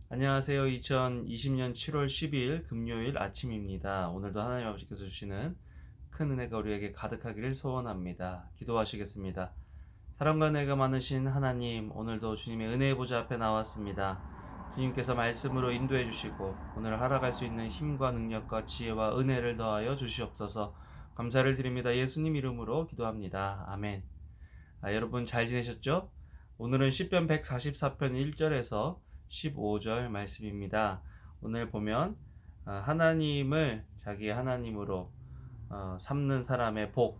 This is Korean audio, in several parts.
안녕하세요. 2020년 7월 12일 금요일 아침입니다. 오늘도 하나님 아버지께서 주시는 큰 은혜가 우리에게 가득하기를 소원합니다. 기도하시겠습니다. 사랑과 은혜가 많으신 하나님, 오늘도 주님의 은혜의 보좌 앞에 나왔습니다. 주님께서 말씀으로 인도해 주시고 오늘 살아갈 수 있는 힘과 능력과 지혜와 은혜를 더하여 주시옵소서. 감사를 드립니다. 예수님 이름으로 기도합니다. 아멘. 여러분 잘 지내셨죠? 오늘은 시편 144편 1절에서 15절 말씀입니다. 오늘 보면 하나님을 자기 하나님으로 삼는 사람의 복.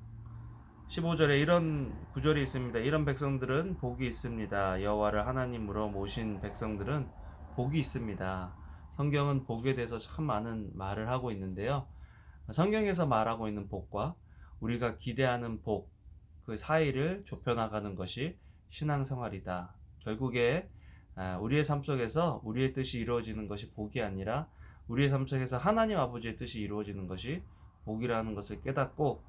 15절에 이런 구절이 있습니다. 이런 백성들은 복이 있습니다. 여호와를 하나님으로 모신 백성들은 복이 있습니다. 성경은 복에 대해서 참 많은 말을 하고 있는데요. 성경에서 말하고 있는 복과 우리가 기대하는 복, 그 사이를 좁혀나가는 것이 신앙생활이다. 결국에 우리의 삶 속에서 우리의 뜻이 이루어지는 것이 복이 아니라 우리의 삶 속에서 하나님 아버지의 뜻이 이루어지는 것이 복이라는 것을 깨닫고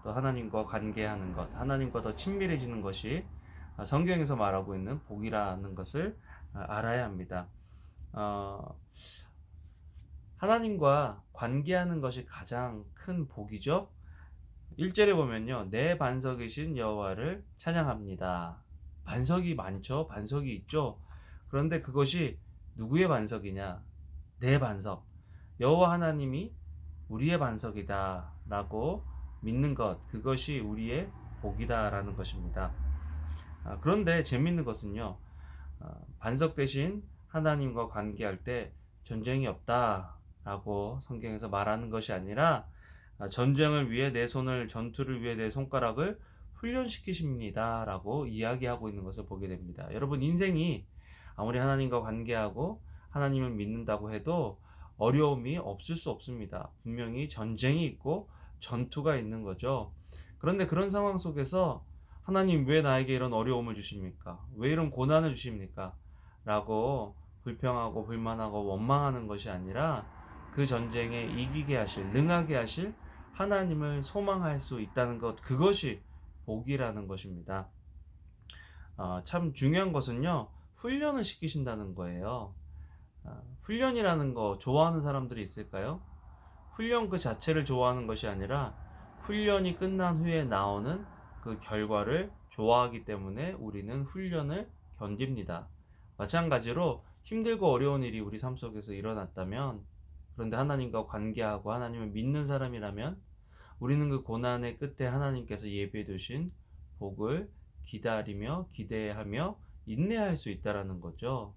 또 하나님과 관계하는 것, 하나님과 더 친밀해지는 것이 성경에서 말하고 있는 복이라는 것을 알아야 합니다. 하나님과 관계하는 것이 가장 큰 복이죠. 1절에 보면요. 내 반석이신 여호와를 찬양합니다. 반석이 많죠. 반석이 있죠. 그런데 그것이 누구의 반석이냐? 내 반석. 여호와 하나님이 우리의 반석이다 라고 믿는 것, 그것이 우리의 복이다 라는 것입니다. 그런데 재밌는 것은요. 반석 대신 하나님과 관계할 때 전쟁이 없다 라고 성경에서 말하는 것이 아니라 전쟁을 위해 내 손을, 전투를 위해 내 손가락을 훈련시키십니다 라고 이야기하고 있는 것을 보게 됩니다. 여러분, 인생이 아무리 하나님과 관계하고 하나님을 믿는다고 해도 어려움이 없을 수 없습니다. 분명히 전쟁이 있고 전투가 있는 거죠. 그런데 그런 상황 속에서 하나님, 왜 나에게 이런 어려움을 주십니까? 왜 이런 고난을 주십니까? 라고 불평하고 불만하고 원망하는 것이 아니라 그 전쟁에 이기게 하실, 능하게 하실 하나님을 소망할 수 있다는 것, 그것이 복이라는 것입니다. 참 중요한 것은요, 훈련을 시키신다는 거예요. 훈련이라는 거 좋아하는 사람들이 있을까요? 훈련 그 자체를 좋아하는 것이 아니라 훈련이 끝난 후에 나오는 그 결과를 좋아하기 때문에 우리는 훈련을 견딥니다. 마찬가지로 힘들고 어려운 일이 우리 삶 속에서 일어났다면, 그런데 하나님과 관계하고 하나님을 믿는 사람이라면 우리는 그 고난의 끝에 하나님께서 예비해 두신 복을 기다리며 기대하며 인내할 수 있다라는 거죠.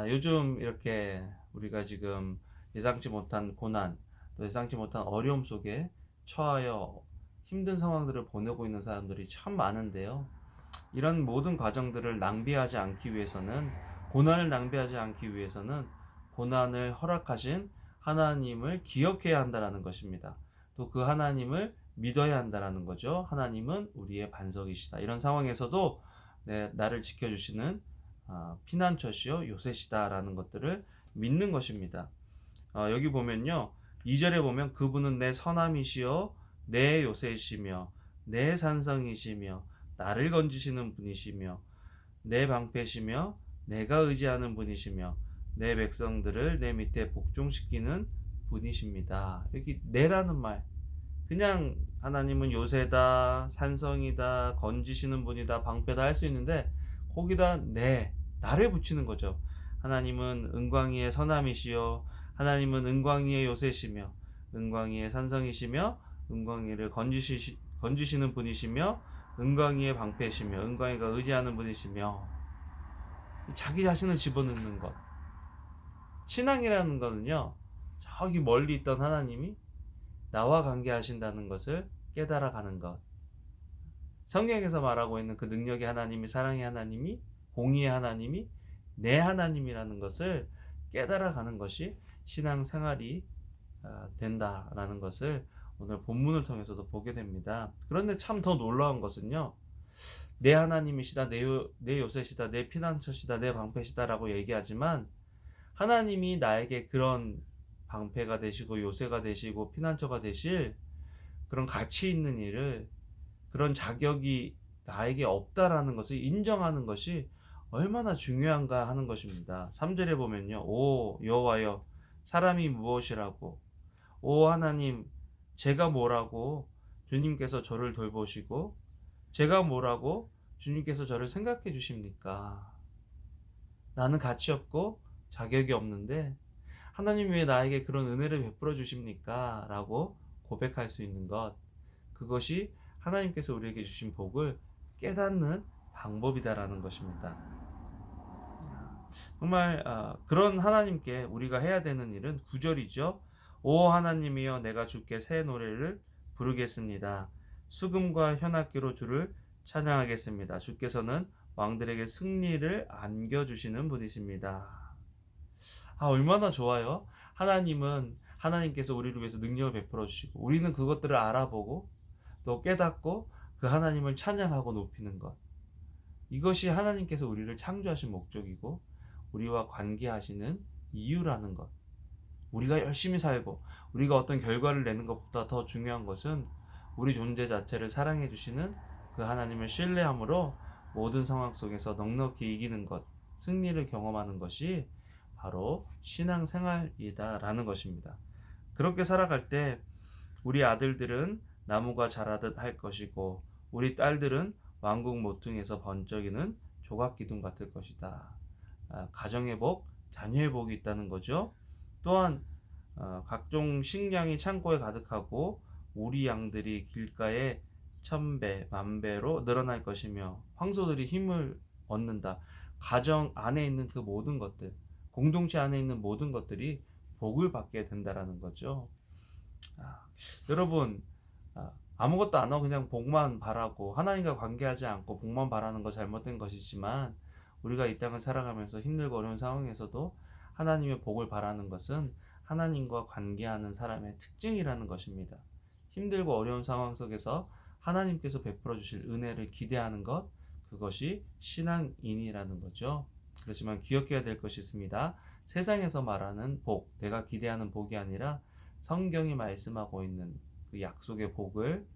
요즘 이렇게 우리가 지금 예상치 못한 고난, 또 예상치 못한 어려움 속에 처하여 힘든 상황들을 보내고 있는 사람들이 참 많은데요. 이런 모든 과정들을 낭비하지 않기 위해서는, 고난을 낭비하지 않기 위해서는 고난을 허락하신 하나님을 기억해야 한다는 것입니다. 또 그 하나님을 믿어야 한다는 거죠. 하나님은 우리의 반석이시다. 이런 상황에서도 나를 지켜주시는 피난처시요 요새시다라는 것들을 믿는 것입니다. 여기 보면요. 2절에 보면 그분은 내 선함이시요 내 요새이시며 내 산성이시며 나를 건지시는 분이시며 내 방패시며 내가 의지하는 분이시며 내 백성들을 내 밑에 복종시키는 분이십니다. 여기 내라는 말, 그냥 하나님은 요새다, 산성이다, 건지시는 분이다, 방패다 할 수 있는데 거기다 나를 붙이는 거죠. 하나님은 은광이의 선함이시요 하나님은 은광이의 요새시며 은광이의 산성이시며 은광이를 건지시는 분이시며 은광이의 방패시며 은광이가 의지하는 분이시며, 자기 자신을 집어넣는 것. 신앙이라는 거는요, 저기 멀리 있던 하나님이 나와 관계하신다는 것을 깨달아가는 것. 성경에서 말하고 있는 그 능력의 하나님이, 사랑의 하나님이, 공의의 하나님이 내 하나님이라는 것을 깨달아가는 것이 신앙생활이 된다라는 것을 오늘 본문을 통해서도 보게 됩니다. 그런데 참 더 놀라운 것은요, 내 하나님이시다, 내 요새시다, 내 피난처시다, 내 방패시다라고 얘기하지만 하나님이 나에게 그런 방패가 되시고 요새가 되시고 피난처가 되실 그런 가치 있는 일을, 그런 자격이 나에게 없다라는 것을 인정하는 것이 얼마나 중요한가 하는 것입니다. 3절에 보면요. 오 여호와여 사람이 무엇이라고 오 하나님 제가 뭐라고 주님께서 저를 돌보시고 제가 뭐라고 주님께서 저를 생각해 주십니까? 나는 가치 없고 자격이 없는데 하나님 왜 나에게 그런 은혜를 베풀어 주십니까? 라고 고백할 수 있는 것, 그것이 하나님께서 우리에게 주신 복을 깨닫는 방법이다라는 것입니다. 정말 그런 하나님께 우리가 해야 되는 일은 9절이죠. 오 하나님이여 내가 주께 새 노래를 부르겠습니다. 수금과 현악기로 주를 찬양하겠습니다. 주께서는 왕들에게 승리를 안겨주시는 분이십니다. 얼마나 좋아요. 하나님께서 우리를 위해서 능력을 베풀어 주시고 우리는 그것들을 알아보고 또 깨닫고 그 하나님을 찬양하고 높이는 것, 이것이 하나님께서 우리를 창조하신 목적이고 우리와 관계하시는 이유라는 것. 우리가 열심히 살고 우리가 어떤 결과를 내는 것보다 더 중요한 것은 우리 존재 자체를 사랑해 주시는 그 하나님을 신뢰함으로 모든 상황 속에서 넉넉히 이기는 것, 승리를 경험하는 것이 바로 신앙생활이다라는 것입니다. 그렇게 살아갈 때 우리 아들들은 나무가 자라듯 할 것이고 우리 딸들은 왕국 모퉁이에서 번쩍이는 조각기둥 같을 것이다. 가정의 복, 자녀의 복이 있다는 거죠. 또한 각종 식량이 창고에 가득하고 우리 양들이 길가에 1000배, 만배로 늘어날 것이며 황소들이 힘을 얻는다. 가정 안에 있는 그 모든 것들, 공동체 안에 있는 모든 것들이 복을 받게 된다라는 거죠. 여러분, 아무것도 안 하고 그냥 복만 바라고 하나님과 관계하지 않고 복만 바라는 거 잘못된 것이지만, 우리가 이 땅을 살아가면서 힘들고 어려운 상황에서도 하나님의 복을 바라는 것은 하나님과 관계하는 사람의 특징이라는 것입니다. 힘들고 어려운 상황 속에서 하나님께서 베풀어 주실 은혜를 기대하는 것, 그것이 신앙인이라는 거죠. 그렇지만 기억해야 될 것이 있습니다. 세상에서 말하는 복, 내가 기대하는 복이 아니라 성경이 말씀하고 있는 그 약속의 복을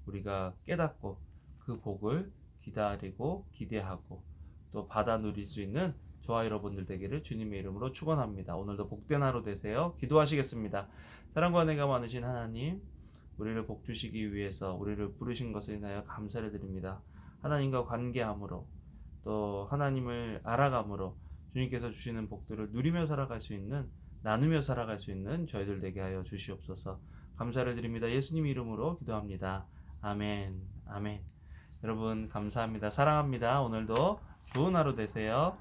우리가 깨닫고 그 복을 기다리고 기대하고 또 받아 누릴 수 있는 저와 여러분들 되기를 주님의 이름으로 축원합니다. 오늘도 복된 하루 되세요. 기도하시겠습니다. 사랑과 은혜가 많으신 하나님, 우리를 복 주시기 위해서 우리를 부르신 것을 인하여 감사를 드립니다. 하나님과 관계함으로 또 하나님을 알아감으로 주님께서 주시는 복들을 누리며 살아갈 수 있는, 나누며 살아갈 수 있는 저희들 되게 하여 주시옵소서. 감사를 드립니다. 예수님 이름으로 기도합니다. 아멘. 아멘. 여러분 감사합니다. 사랑합니다. 오늘도 좋은 하루 되세요.